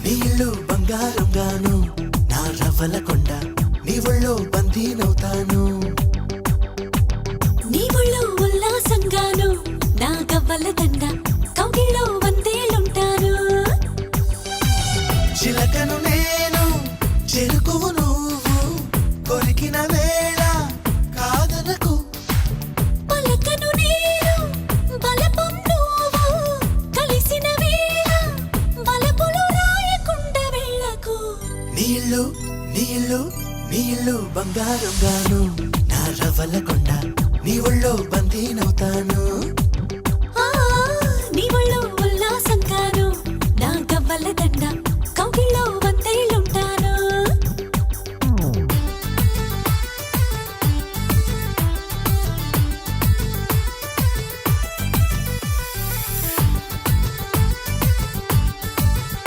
నీళ్ళు బంగారంగాను నా రవ్వల కొండ నీ ఒళ్ళో బందీనవుతాను నీ ఒళ్ళో ఉల్లాసంగాను నా గవ్వల దండ కౌగిలో వందేలుంటాను చిలకను నేను చెరుకువు నువ్వు కొరికిన వేళ కాదనకు పలకను నేను బలపం నువ్వు కలిసిన వేళ బలపులు రాయకుండా వెళ్ళకు నీళ్ళు నీళ్ళు నీళ్ళు బంగారంగాను నా రవ్వల కొండ నీ ఒళ్ళో బందీనవుతాను